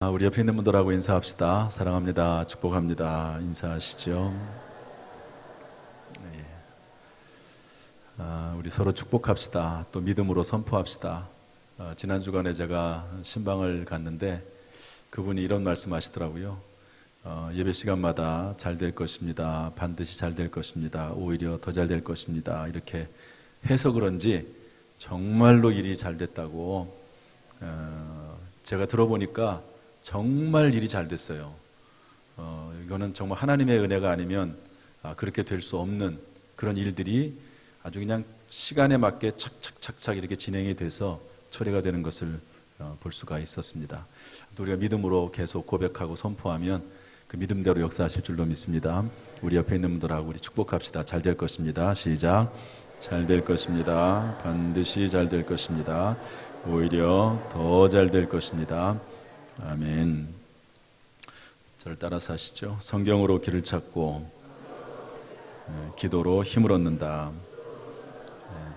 우리 옆에 있는 분들하고 인사합시다. 사랑합니다. 축복합니다. 인사하시죠. 우리 서로 축복합시다. 또 믿음으로 선포합시다. 지난 주간에 제가 신방을 갔는데 그분이 이런 말씀 하시더라고요. 예배 시간마다 잘 될 것입니다. 반드시 잘 될 것입니다. 오히려 더 잘 될 것입니다. 이렇게 해서 그런지 정말로 일이 잘 됐다고 제가 들어보니까 정말 일이 잘 됐어요. 이거는 정말 하나님의 은혜가 아니면 그렇게 될 수 없는 그런 일들이 아주 그냥 시간에 맞게 착착착착 이렇게 진행이 돼서 처리가 되는 것을 볼 수가 있었습니다. 우리가 믿음으로 계속 고백하고 선포하면 그 믿음대로 역사하실 줄로 믿습니다. 우리 옆에 있는 분들하고 우리 축복합시다. 잘 될 것입니다. 시작. 잘 될 것입니다. 반드시 잘 될 것입니다. 오히려 더 잘 될 것입니다. 아멘. 저를 따라서 하시죠. 성경으로 길을 찾고 기도로 힘을 얻는다.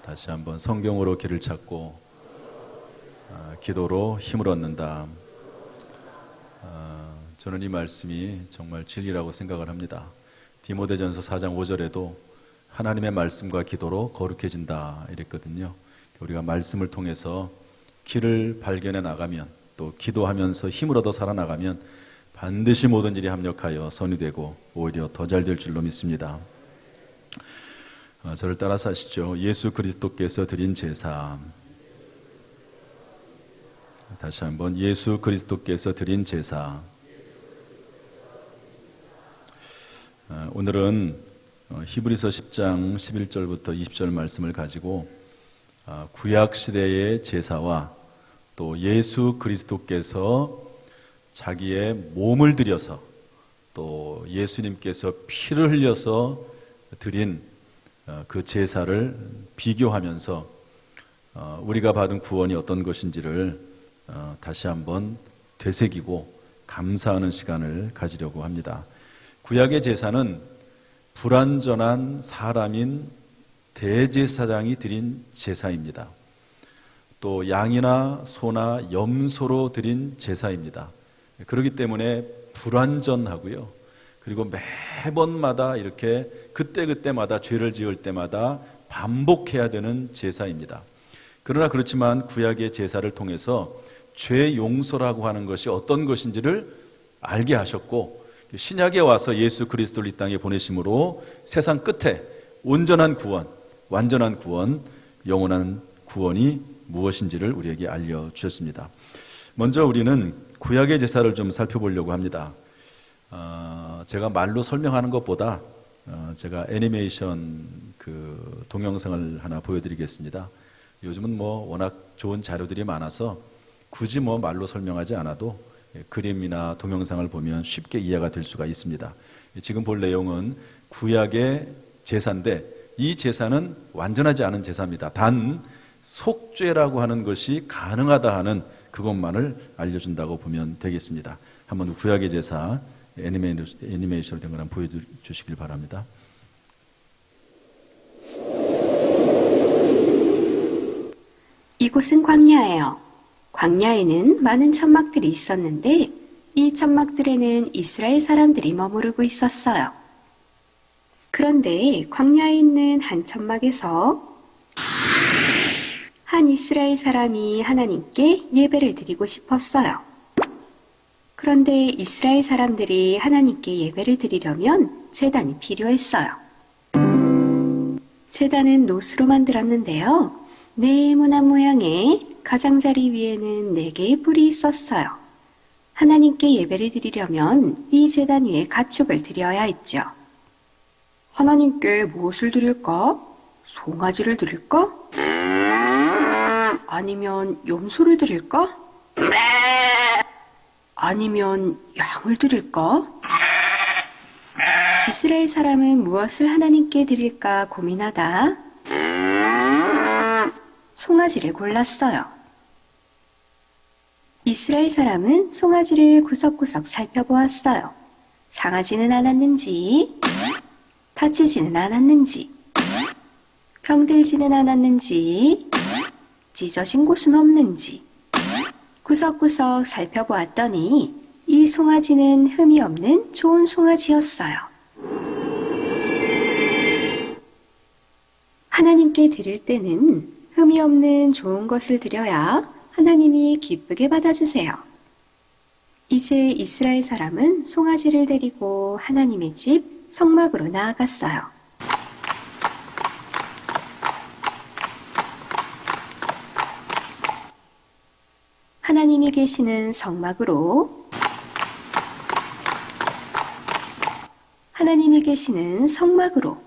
다시 한번 성경으로 길을 찾고 기도로 힘을 얻는다. 저는 이 말씀이 정말 진리라고 생각을 합니다. 디모데전서 4장 5절에도 하나님의 말씀과 기도로 거룩해진다 이랬거든요. 우리가 말씀을 통해서 길을 발견해 나가면 또 기도하면서 힘을 얻어 살아나가면 반드시 모든 일이 합력하여 선이 되고 오히려 더 잘 될 줄로 믿습니다. 저를 따라서 하시죠. 예수 그리스도께서 드린 제사. 다시 한번 예수 그리스도께서 드린 제사. 오늘은 히브리서 10장 11절부터 20절 말씀을 가지고 구약 시대의 제사와 또 예수 그리스도께서 자기의 몸을 들여서 또 예수님께서 피를 흘려서 드린 그 제사를 비교하면서 우리가 받은 구원이 어떤 것인지를 다시 한번 되새기고 감사하는 시간을 가지려고 합니다. 구약의 제사는 불완전한 사람인 대제사장이 드린 제사입니다. 또 양이나 소나 염소로 드린 제사입니다. 그렇기 때문에 불완전하고요. 그리고 매번마다 이렇게 그때그때마다 죄를 지을 때마다 반복해야 되는 제사입니다. 그러나 그렇지만 구약의 제사를 통해서 죄 용서라고 하는 것이 어떤 것인지를 알게 하셨고 신약에 와서 예수 그리스도를 이 땅에 보내심으로 세상 끝에 온전한 구원, 완전한 구원, 영원한 구원이 무엇인지를 우리에게 알려주셨습니다. 먼저 우리는 구약의 제사를 좀 살펴보려고 합니다. 제가 말로 설명하는 것보다 제가 애니메이션 그 동영상을 하나 보여드리겠습니다. 요즘은 워낙 좋은 자료들이 많아서 굳이 말로 설명하지 않아도 그림이나 동영상을 보면 쉽게 이해가 될 수가 있습니다. 지금 볼 내용은 구약의 제사인데 이 제사는 완전하지 않은 제사입니다. 단 속죄라고 하는 것이 가능하다 하는 그것만을 알려준다고 보면 되겠습니다. 한번 구약의 제사 애니메이션으로 된 걸 한번 보여주시길 바랍니다. 이곳은 광야예요. 광야에는 많은 천막들이 있었는데 이 천막들에는 이스라엘 사람들이 머무르고 있었어요. 그런데 광야에 있는 한 천막에서 한 이스라엘 사람이 하나님께 예배를 드리고 싶었어요. 그런데 이스라엘 사람들이 하나님께 예배를 드리려면 제단이 필요했어요. 제단은 노스로 만들었는데요. 네모난 모양의 가장자리 위에는 4개의 뿔이 있었어요. 하나님께 예배를 드리려면 이 제단 위에 가축을 드려야 했죠. 하나님께 무엇을 드릴까? 송아지를 드릴까? 아니면 염소를 드릴까? 아니면 양을 드릴까? 이스라엘 사람은 무엇을 하나님께 드릴까 고민하다 송아지를 골랐어요. 이스라엘 사람은 송아지를 구석구석 살펴보았어요. 상하지는 않았는지, 다치지는 않았는지, 병들지는 않았는지, 찢어진 곳은 없는지, 구석구석 살펴보았더니 이 송아지는 흠이 없는 좋은 송아지였어요. 하나님께 드릴 때는 흠이 없는 좋은 것을 드려야 하나님이 기쁘게 받아주세요. 이제 이스라엘 사람은 송아지를 데리고 하나님의 집 성막으로 나아갔어요. 하나님이 계시는 성막으로, 하나님이 계시는 성막으로,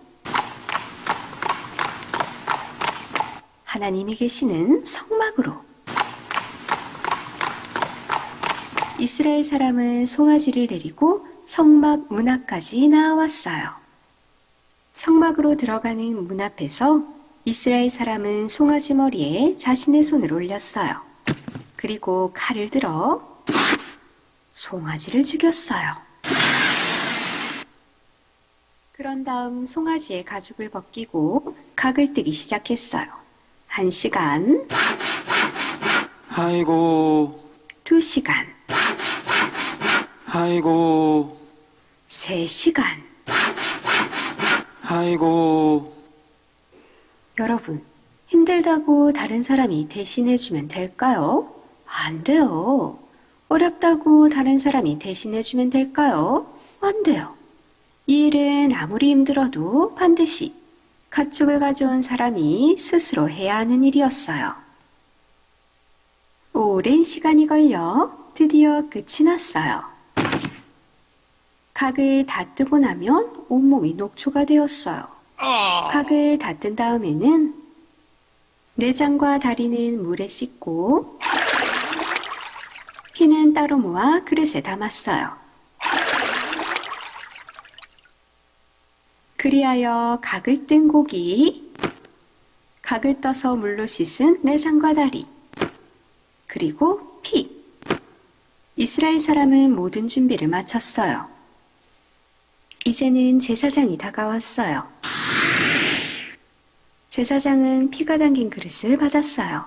하나님이 계시는 성막으로. 이스라엘 사람은 송아지를 데리고 성막 문 앞까지 나아왔어요. 성막으로 들어가는 문 앞에서 이스라엘 사람은 송아지 머리에 자신의 손을 올렸어요. 그리고 칼을 들어 송아지를 죽였어요. 그런 다음 송아지의 가죽을 벗기고 각을 뜨기 시작했어요. 1시간, 아이고, 2시간, 아이고, 3시간. 아이고. 여러분, 힘들다고 다른 사람이 대신해주면 될까요? 안 돼요. 어렵다고 다른 사람이 대신해주면 될까요? 안 돼요. 이 일은 아무리 힘들어도 반드시 가축을 가져온 사람이 스스로 해야 하는 일이었어요. 오랜 시간이 걸려 드디어 끝이 났어요. 각을 다 뜨고 나면 온몸이 녹초가 되었어요. 각을 다 뜬 다음에는 내장과 다리는 물에 씻고 피는 따로 모아 그릇에 담았어요. 그리하여 각을 뜬 고기, 각을 떠서 물로 씻은 내장과 다리, 그리고 피. 이스라엘 사람은 모든 준비를 마쳤어요. 이제는 제사장이 다가왔어요. 제사장은 피가 담긴 그릇을 받았어요.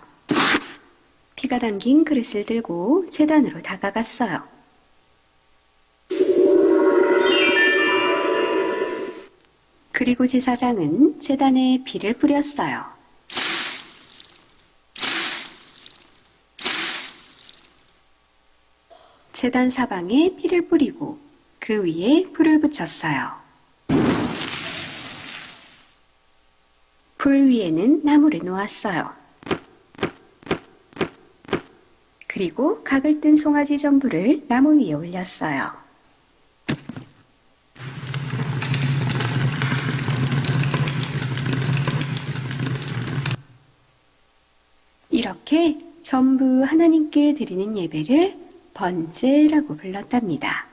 피가 담긴 그릇을 들고 제단으로 다가갔어요. 그리고 제사장은 제단에 피를 뿌렸어요. 제단 사방에 피를 뿌리고 그 위에 불을 붙였어요. 불 위에는 나무를 놓았어요. 그리고 각을 뜬 송아지 전부를 나무 위에 올렸어요. 이렇게 전부 하나님께 드리는 예배를 번제라고 불렀답니다.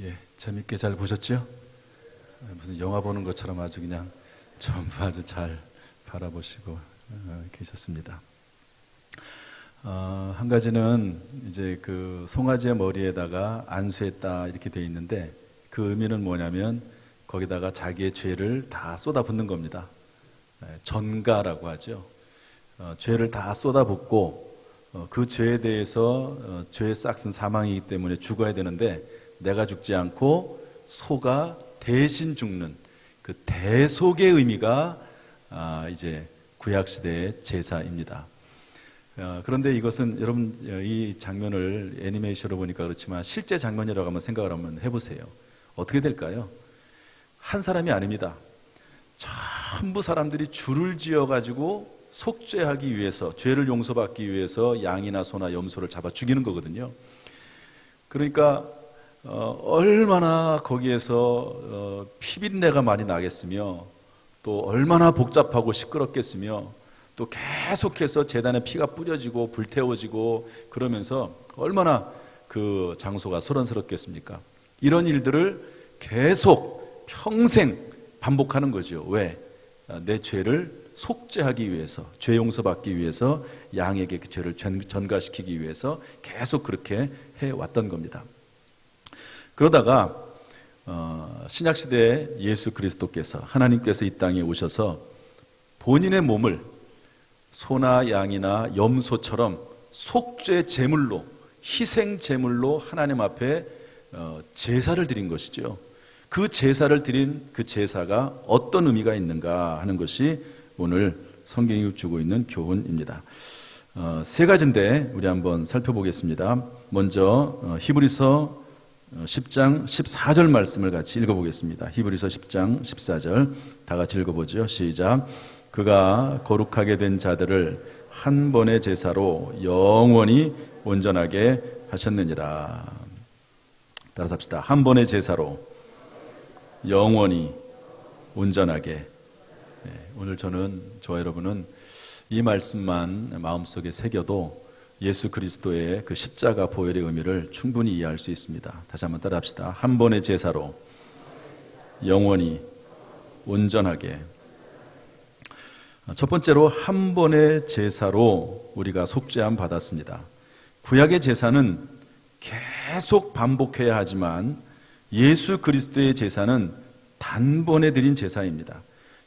예, 재밌게 잘 보셨죠? 무슨 영화 보는 것처럼 아주 그냥 전부 아주 잘 바라보시고 계셨습니다. 한 가지는 이제 그 송아지의 머리에다가 안수했다 이렇게 되어 있는데 그 의미는 뭐냐면 거기다가 자기의 죄를 다 쏟아붓는 겁니다. 전가라고 하죠. 죄를 다 쏟아붓고 그 죄에 대해서 죄의 싹은 사망이기 때문에 죽어야 되는데 내가 죽지 않고 소가 대신 죽는 그 대속의 의미가 이제 구약시대의 제사입니다. 그런데 이것은 여러분 이 장면을 애니메이션으로 보니까 그렇지만 실제 장면이라고 한번 생각을 한번 해보세요. 어떻게 될까요? 한 사람이 아닙니다. 전부 사람들이 줄을 지어가지고 속죄하기 위해서 죄를 용서받기 위해서 양이나 소나 염소를 잡아 죽이는 거거든요. 그러니까 얼마나 거기에서 피빈내가 많이 나겠으며 또 얼마나 복잡하고 시끄럽겠으며 또 계속해서 제단에 피가 뿌려지고 불태워지고 그러면서 얼마나 그 장소가 소란스럽겠습니까? 이런 일들을 계속 평생 반복하는 거죠. 왜? 내 죄를 속죄하기 위해서, 죄 용서받기 위해서, 양에게 그 죄를 전가시키기 위해서 계속 그렇게 해왔던 겁니다. 그러다가 신약 시대에 예수 그리스도께서 하나님께서 이 땅에 오셔서 본인의 몸을 소나 양이나 염소처럼 속죄 제물로 희생 제물로 하나님 앞에 제사를 드린 것이죠. 그 제사를 드린 그 제사가 어떤 의미가 있는가 하는 것이 오늘 성경이 주고 있는 교훈입니다. 세 가지인데 우리 한번 살펴보겠습니다. 먼저 히브리서 10장 14절 말씀을 같이 읽어보겠습니다. 히브리서 10장 14절 다 같이 읽어보죠. 시작. 그가 거룩하게 된 자들을 한 번의 제사로 영원히 온전하게 하셨느니라. 따라서 합시다. 한 번의 제사로 영원히 온전하게. 오늘 저와 여러분은 이 말씀만 마음속에 새겨도 예수 그리스도의 그 십자가 보혈의 의미를 충분히 이해할 수 있습니다. 다시 한번 따라합시다. 한 번의 제사로 영원히 온전하게. 첫 번째로 한 번의 제사로 우리가 속죄함 받았습니다. 구약의 제사는 계속 반복해야 하지만 예수 그리스도의 제사는 단번에 드린 제사입니다.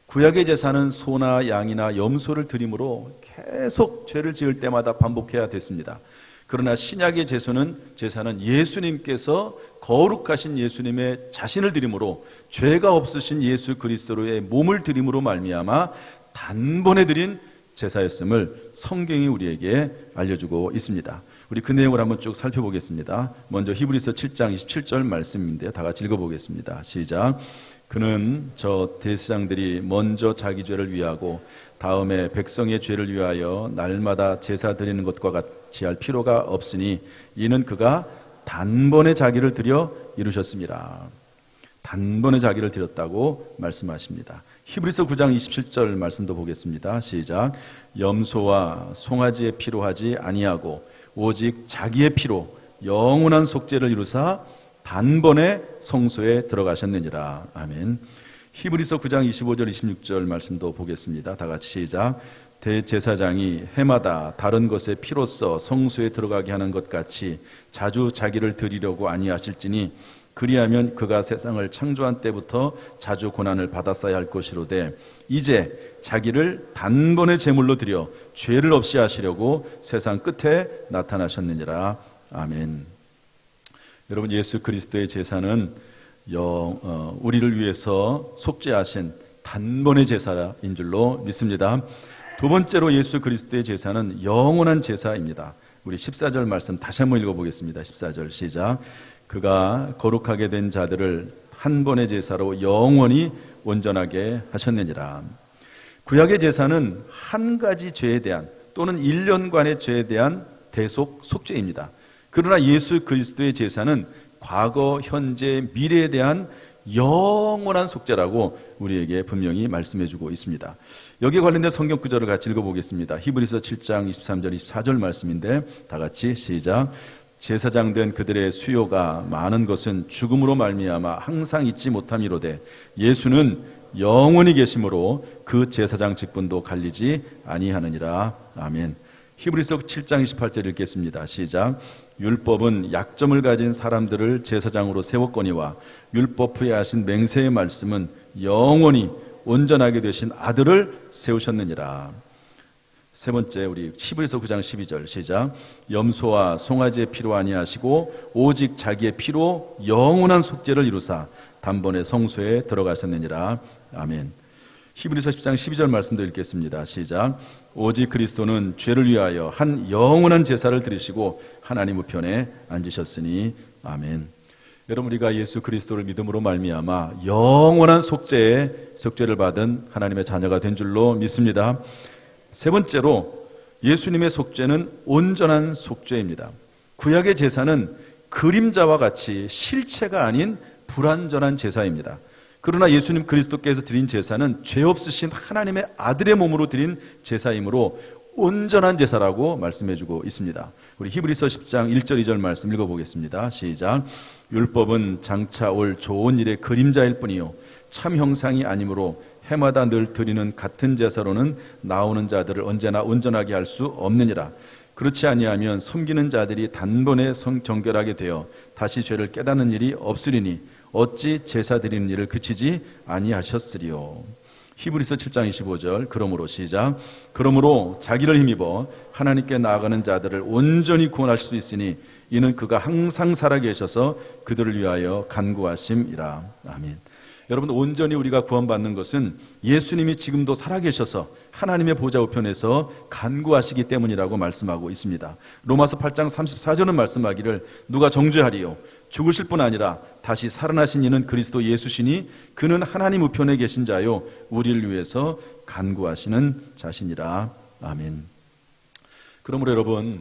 구약의 제사는 소나 양이나 염소를 드림으로 계속 죄를 지을 때마다 반복해야 됐습니다. 그러나 신약의 제사는 예수님께서 거룩하신 예수님의 자신을 드림으로 죄가 없으신 예수 그리스도의 몸을 드림으로 말미암아 단번에 드린 제사였음을 성경이 우리에게 알려주고 있습니다. 우리 그 내용을 한번 쭉 살펴보겠습니다. 먼저 히브리서 7장 27절 말씀인데요. 다 같이 읽어보겠습니다. 시작. 그는 저 대제사장들이 먼저 자기 죄를 위하고 다음에 백성의 죄를 위하여 날마다 제사 드리는 것과 같이 할 필요가 없으니 이는 그가 단번에 자기를 드려 이루셨습니다. 단번에 자기를 드렸다고 말씀하십니다. 히브리서 9장 27절 말씀도 보겠습니다. 시작. 염소와 송아지의 피로 하지 아니하고 오직 자기의 피로 영원한 속죄를 이루사 단번에 성소에 들어가셨느니라. 아멘. 히브리서 9장 25절 26절 말씀도 보겠습니다. 다 같이 시작. 대제사장이 해마다 다른 것의 피로써 성소에 들어가게 하는 것 같이 자주 자기를 드리려고 아니하실지니 그리하면 그가 세상을 창조한 때부터 자주 고난을 받았어야 할 것이로되 이제 자기를 단번에 제물로 드려 죄를 없이 하시려고 세상 끝에 나타나셨느니라. 아멘. 여러분, 예수 그리스도의 제사는 우리를 위해서 속죄하신 단번의 제사인 줄로 믿습니다. 두 번째로 예수 그리스도의 제사는 영원한 제사입니다. 우리 14절 말씀 다시 한번 읽어보겠습니다. 14절 시작. 그가 거룩하게 된 자들을 한 번의 제사로 영원히 온전하게 하셨느니라. 구약의 제사는 한 가지 죄에 대한 또는 1년간의 죄에 대한 대속 속죄입니다. 그러나 예수 그리스도의 제사는 과거, 현재, 미래에 대한 영원한 속죄라고 우리에게 분명히 말씀해주고 있습니다. 여기에 관련된 성경 구절을 같이 읽어보겠습니다. 히브리서 7장 23절 24절 말씀인데 다 같이 시작. 제사장 된 그들의 수요가 많은 것은 죽음으로 말미암아 항상 잊지 못함이로되 예수는 영원히 계심으로 그 제사장 직분도 갈리지 아니하느니라. 아멘. 히브리서 7장 28절 읽겠습니다. 시작. 율법은 약점을 가진 사람들을 제사장으로 세웠거니와 율법 후에 하신 맹세의 말씀은 영원히 온전하게 되신 아들을 세우셨느니라. 세 번째, 우리 히브리서 9장 12절 시작. 염소와 송아지의 피로 아니하시고 오직 자기의 피로 영원한 속죄를 이루사 단번에 성소에 들어가셨느니라. 아멘. 히브리서 10장 12절 말씀도 읽겠습니다. 시작. 오직 그리스도는 죄를 위하여 한 영원한 제사를 드리시고 하나님 우편에 앉으셨으니. 아멘. 여러분, 우리가 예수 그리스도를 믿음으로 말미암아 영원한 속죄를 받은 하나님의 자녀가 된 줄로 믿습니다. 세 번째로 예수님의 속죄는 온전한 속죄입니다. 구약의 제사는 그림자와 같이 실체가 아닌 불완전한 제사입니다. 그러나 예수님 그리스도께서 드린 제사는 죄 없으신 하나님의 아들의 몸으로 드린 제사이므로 온전한 제사라고 말씀해주고 있습니다. 우리 히브리서 10장 1절 2절 말씀 읽어보겠습니다. 시작. 율법은 장차 올 좋은 일의 그림자일 뿐이요 참 형상이 아니므로 해마다 늘 드리는 같은 제사로는 나오는 자들을 언제나 온전하게 할 수 없느니라. 그렇지 아니하면 섬기는 자들이 단번에 정결하게 되어 다시 죄를 깨닫는 일이 없으리니 어찌 제사 드리는 일을 그치지 아니하셨으리요. 히브리서 7장 25절. 그러므로 시작. 그러므로 자기를 힘입어 하나님께 나아가는 자들을 온전히 구원하실 수 있으니 이는 그가 항상 살아계셔서 그들을 위하여 간구하심이라. 아멘. 여러분, 온전히 우리가 구원받는 것은 예수님이 지금도 살아계셔서 하나님의 보좌 우편에서 간구하시기 때문이라고 말씀하고 있습니다. 로마서 8장 34절은 말씀하기를 누가 정죄하리요 죽으실 뿐 아니라 다시 살아나신 이는 그리스도 예수시니 그는 하나님 우편에 계신 자요 우리를 위해서 간구하시는 자신이라. 아멘. 그러므로 여러분,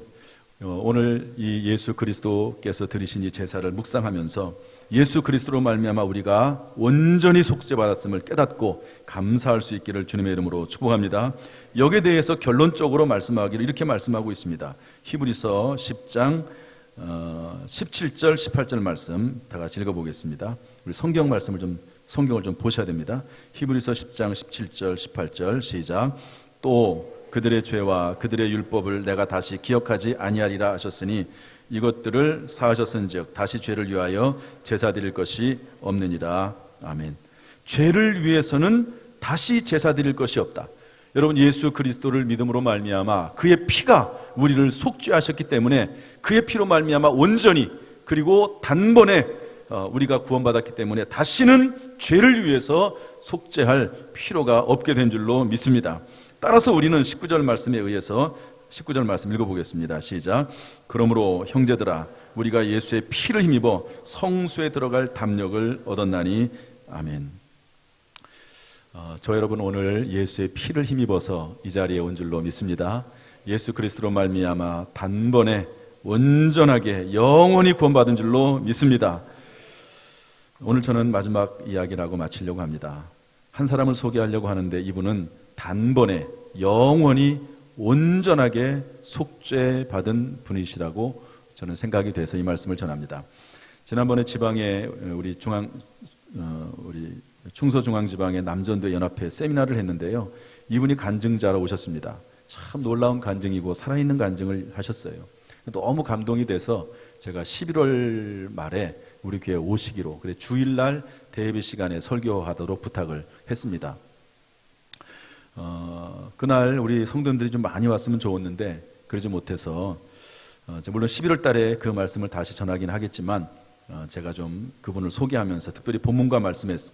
오늘 이 예수 그리스도께서 드리신 이 제사를 묵상하면서 예수 그리스도로 말미암아 우리가 온전히 속죄받았음을 깨닫고 감사할 수 있기를 주님의 이름으로 축복합니다. 여기에 대해서 결론적으로 말씀하기를 이렇게 말씀하고 있습니다. 히브리서 10장 17절 18절 말씀 다 같이 읽어보겠습니다. 우리 성경을 좀 보셔야 됩니다. 히브리서 10장 17절 18절 시작. 또 그들의 죄와 그들의 율법을 내가 다시 기억하지 아니하리라 하셨으니 이것들을 사하셨은즉 다시 죄를 위하여 제사 드릴 것이 없느니라. 아멘. 죄를 위해서는 다시 제사 드릴 것이 없다. 여러분, 예수 그리스도를 믿음으로 말미암아 그의 피가 우리를 속죄하셨기 때문에 그의 피로 말미암아 온전히 그리고 단번에 우리가 구원받았기 때문에 다시는 죄를 위해서 속죄할 필요가 없게 된 줄로 믿습니다. 따라서 우리는 19절 말씀에 의해서 19절 말씀 읽어보겠습니다. 시작. 그러므로 형제들아 우리가 예수의 피를 힘입어 성소에 들어갈 담력을 얻었나니. 아멘. 저 여러분 오늘 예수의 피를 힘입어서 이 자리에 온 줄로 믿습니다. 예수 그리스도로 말미암아 단번에 온전하게 영원히 구원받은 줄로 믿습니다. 오늘 저는 마지막 이야기를 하고 마치려고 합니다. 한 사람을 소개하려고 하는데 이분은 단번에 영원히 온전하게 속죄받은 분이시라고 저는 생각이 돼서 이 말씀을 전합니다. 지난번에 지방에 우리 충서중앙지방의 남전도 연합회 세미나를 했는데요. 이분이 간증자로 오셨습니다. 참 놀라운 간증이고 살아있는 간증을 하셨어요. 너무 감동이 돼서 제가 11월 말에 우리 교회 오시기로 그래 주일날 대예배 시간에 설교하도록 부탁을 했습니다. 그날 우리 성도님들이 좀 많이 왔으면 좋았는데 그러지 못해서 물론 11월 달에 그 말씀을 다시 전하긴 하겠지만 제가 좀 그분을 소개하면서 특별히 본문과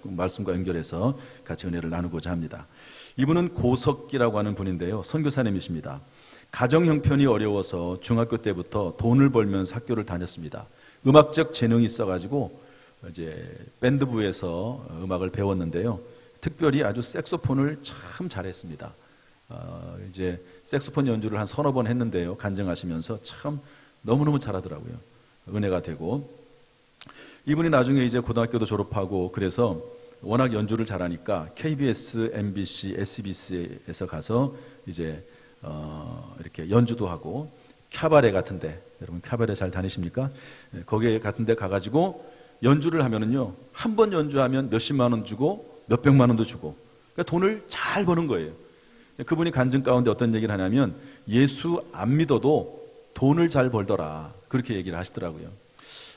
말씀과 연결해서 같이 은혜를 나누고자 합니다. 이분은 고석기라고 하는 분인데요. 선교사님이십니다. 가정 형편이 어려워서 중학교 때부터 돈을 벌면서 학교를 다녔습니다. 음악적 재능이 있어가지고 이제 밴드부에서 음악을 배웠는데요. 특별히 아주 색소폰을 참 잘했습니다. 이제 색소폰 연주를 한 서너 번 했는데요. 간증하시면서 참 너무너무 잘하더라고요. 은혜가 되고 이분이 나중에 이제 고등학교도 졸업하고 그래서 워낙 연주를 잘하니까 KBS, MBC, SBC에서 가서 이제 이렇게 연주도 하고 캬바레 같은데 여러분 캬바레 잘 다니십니까? 거기에 같은데 가가지고 연주를 하면은요 한 번 연주하면 몇십만 원 주고 몇백만 원도 주고 그러니까 돈을 잘 버는 거예요. 그분이 간증 가운데 어떤 얘기를 하냐면 예수 안 믿어도 돈을 잘 벌더라 그렇게 얘기를 하시더라고요.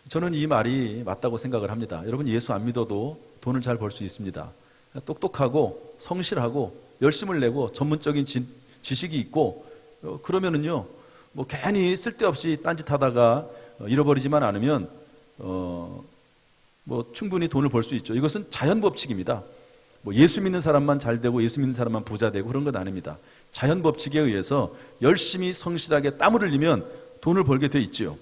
저는 이 말이 맞다고 생각을 합니다. 여러분 예수 안 믿어도 돈을 잘 벌 수 있습니다. 똑똑하고 성실하고 열심을 내고 전문적인 지식이 있고 그러면은요 뭐 괜히 쓸데없이 딴짓하다가 잃어버리지만 않으면 뭐 충분히 돈을 벌 수 있죠. 이것은 자연 법칙입니다. 뭐 예수 믿는 사람만 잘 되고 예수 믿는 사람만 부자 되고 그런 건 아닙니다. 자연 법칙에 의해서 열심히 성실하게 땀을 흘리면 돈을 벌게 돼 있죠.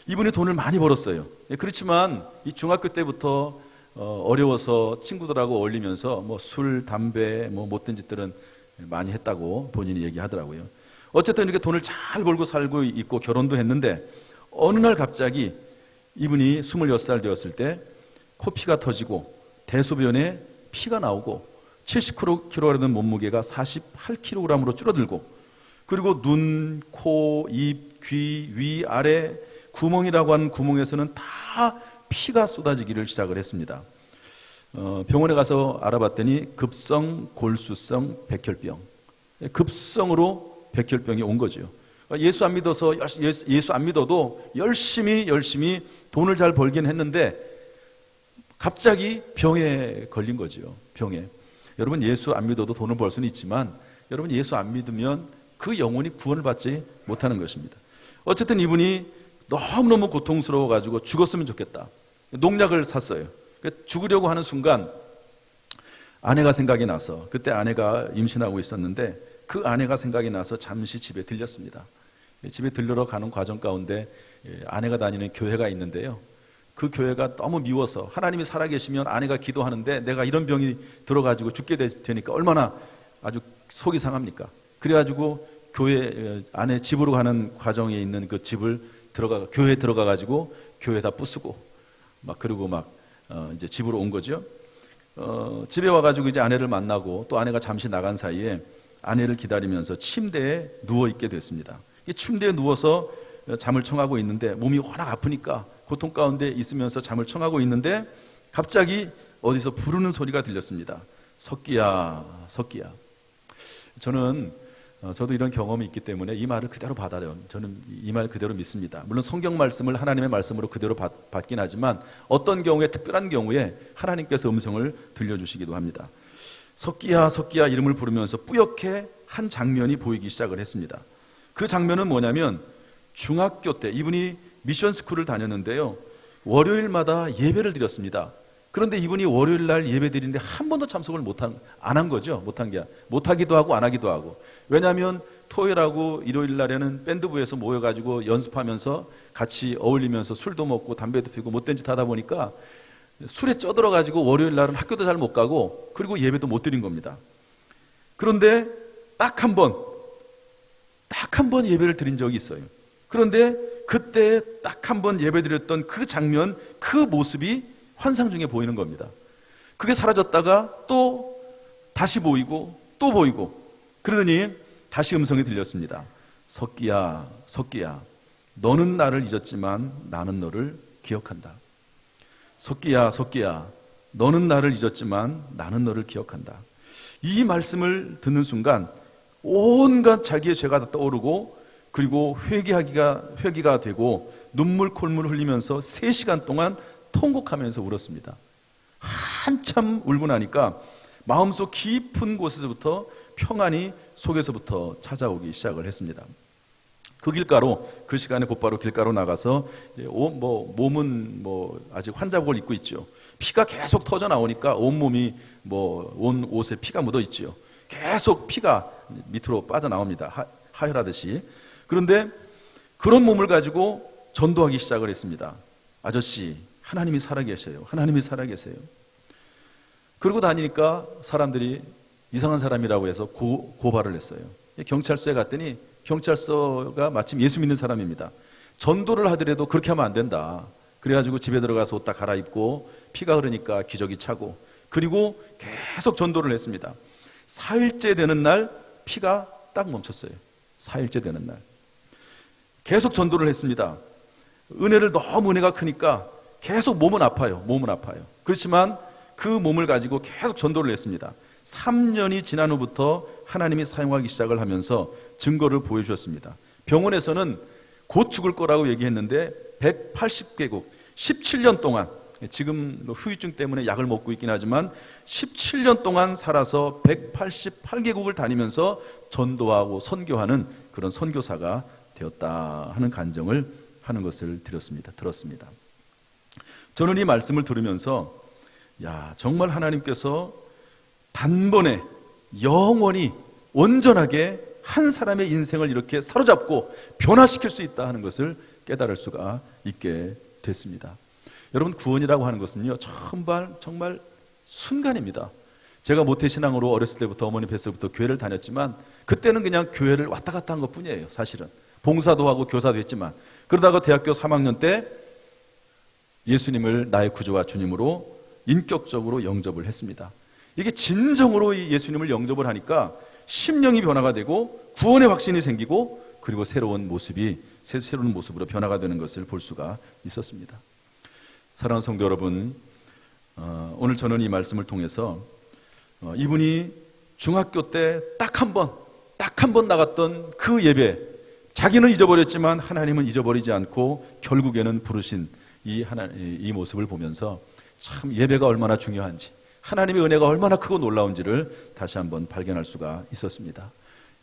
이분이 돈을 많이 벌었어요. 그렇지만 이 중학교 때부터 어려워서 친구들하고 어울리면서 뭐 술, 담배, 뭐 못된 짓들은 많이 했다고 본인이 얘기하더라고요. 어쨌든 이렇게 돈을 잘 벌고 살고 있고 결혼도 했는데 어느 날 갑자기 이분이 26살 되었을 때 코피가 터지고 대소변에 피가 나오고 70kg라는 몸무게가 48kg으로 줄어들고 그리고 눈, 코, 입, 귀, 위, 아래 구멍이라고 하는 구멍에서는 다 피가 쏟아지기를 시작을 했습니다. 병원에 가서 알아봤더니 급성 골수성 백혈병, 급성으로 백혈병이 온 거죠. 예수 안 믿어도 열심히 돈을 잘 벌긴 했는데 갑자기 병에 걸린 거죠. 병에. 여러분 예수 안 믿어도 돈을 벌 수는 있지만 여러분 예수 안 믿으면 그 영혼이 구원을 받지 못하는 것입니다. 어쨌든 이분이 너무너무 고통스러워 가지고 죽었으면 좋겠다. 농약을 샀어요. 죽으려고 하는 순간 아내가 생각이 나서, 그때 아내가 임신하고 있었는데 그 아내가 생각이 나서 잠시 집에 들렸습니다. 집에 들르러 가는 과정 가운데 아내가 다니는 교회가 있는데요, 그 교회가 너무 미워서, 하나님이 살아계시면 아내가 기도하는데 내가 이런 병이 들어가지고 죽게 되니까 얼마나 아주 속이 상합니까? 그래가지고 교회 아내 집으로 가는 과정에 있는 그 집을 교회에 들어가 가지고 교회에다 부수고 그리고 이제 집으로 온 거죠. 집에 와가지고 이제 아내를 만나고 또 아내가 잠시 나간 사이에 아내를 기다리면서 침대에 누워 있게 됐습니다. 침대에 누워서 잠을 청하고 있는데 몸이 워낙 아프니까 고통 가운데 있으면서 잠을 청하고 있는데 갑자기 어디서 부르는 소리가 들렸습니다. 석기야, 석기야. 저도 이런 경험이 있기 때문에 이 말을 그대로 받아요. 저는 이 말 그대로 믿습니다. 물론 성경 말씀을 하나님의 말씀으로 그대로 받긴 하지만 어떤 경우에, 특별한 경우에 하나님께서 음성을 들려주시기도 합니다. 석기야, 석기야 이름을 부르면서 뿌옇게 한 장면이 보이기 시작을 했습니다. 그 장면은 뭐냐면 중학교 때 이분이 미션 스쿨을 다녔는데요, 월요일마다 예배를 드렸습니다. 그런데 이분이 월요일 날 예배 드리는데 한 번도 참석을 안 한 거죠. 못하기도 하고 안 하기도 하고. 왜냐하면 토요일하고 일요일 날에는 밴드부에서 모여가지고 연습하면서 같이 어울리면서 술도 먹고 담배도 피우고 못된 짓 하다 보니까 술에 쪄들어가지고 월요일 날은 학교도 잘 못 가고 그리고 예배도 못 드린 겁니다. 그런데 딱 한 번 예배를 드린 적이 있어요. 그런데 그때 딱 한 번 예배 드렸던 그 장면, 그 모습이 환상 중에 보이는 겁니다. 그게 사라졌다가 또 다시 보이고 또 보이고, 그러더니 다시 음성이 들렸습니다. 석기야, 석기야, 너는 나를 잊었지만 나는 너를 기억한다. 석기야, 석기야, 너는 나를 잊었지만 나는 너를 기억한다. 이 말씀을 듣는 순간 온갖 자기의 죄가 다 떠오르고 그리고 회개가 되고 눈물 콧물 흘리면서 3시간 동안 통곡하면서 울었습니다. 한참 울고 나니까 마음속 깊은 곳에서부터 평안이 속에서부터 찾아오기 시작을 했습니다. 그 길가로, 그 시간에 곧바로 길가로 나가서 몸은 아직 환자복을 입고 있죠. 피가 계속 터져 나오니까 온몸이 온 옷에 피가 묻어 있죠. 계속 피가 밑으로 빠져나옵니다. 하혈하듯이. 그런데 그런 몸을 가지고 전도하기 시작을 했습니다. 아저씨, 하나님이 살아계세요. 하나님이 살아계세요. 그러고 다니니까 사람들이 이상한 사람이라고 해서 고발을 했어요. 경찰서에 갔더니 경찰서가 마침 예수 믿는 사람입니다. 전도를 하더라도 그렇게 하면 안 된다. 그래가지고 집에 들어가서 옷 다 갈아입고 피가 흐르니까 기저귀 차고 그리고 계속 전도를 했습니다. 4일째 되는 날 피가 딱 멈췄어요. 4일째 되는 날 계속 전도를 했습니다. 은혜가 크니까 계속 몸은 아파요. 그렇지만 그 몸을 가지고 계속 전도를 했습니다. 3년이 지난 후부터 하나님이 사용하기 시작을 하면서 증거를 보여주셨습니다. 병원에서는 곧 죽을 거라고 얘기했는데 180개국 17년 동안, 지금 후유증 때문에 약을 먹고 있긴 하지만 17년 동안 살아서 188개국을 다니면서 전도하고 선교하는 그런 선교사가 되었다 하는 간증을 하는 것을 들었습니다. 저는 이 말씀을 들으면서 정말 하나님께서 단번에 영원히 온전하게 한 사람의 인생을 이렇게 사로잡고 변화시킬 수 있다 하는 것을 깨달을 수가 있게 됐습니다. 여러분, 구원이라고 하는 것은요, 정말 순간입니다. 제가 모태신앙으로 어렸을 때부터 어머니 뱃속부터 교회를 다녔지만 그때는 그냥 교회를 왔다 갔다 한 것뿐이에요. 사실은 봉사도 하고 교사도 했지만, 그러다가 대학교 3학년 때 예수님을 나의 구주와 주님으로 인격적으로 영접을 했습니다. 이게 진정으로 예수님을 영접을 하니까 심령이 변화가 되고 구원의 확신이 생기고 그리고 새로운 모습으로 변화가 되는 것을 볼 수가 있었습니다. 사랑하는 성도 여러분, 오늘 저는 이 말씀을 통해서 이분이 중학교 때 딱 한 번 나갔던 그 예배, 자기는 잊어버렸지만 하나님은 잊어버리지 않고 결국에는 부르신 이 모습을 보면서 참 예배가 얼마나 중요한지, 하나님의 은혜가 얼마나 크고 놀라운지를 다시 한번 발견할 수가 있었습니다.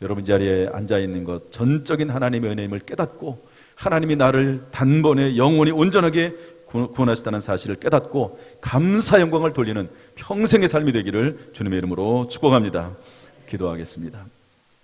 여러분 자리에 앉아있는 것, 전적인 하나님의 은혜임을 깨닫고 하나님이 나를 단번에 영원히 온전하게 구원하시다는 사실을 깨닫고 감사 영광을 돌리는 평생의 삶이 되기를 주님의 이름으로 축복합니다. 기도하겠습니다.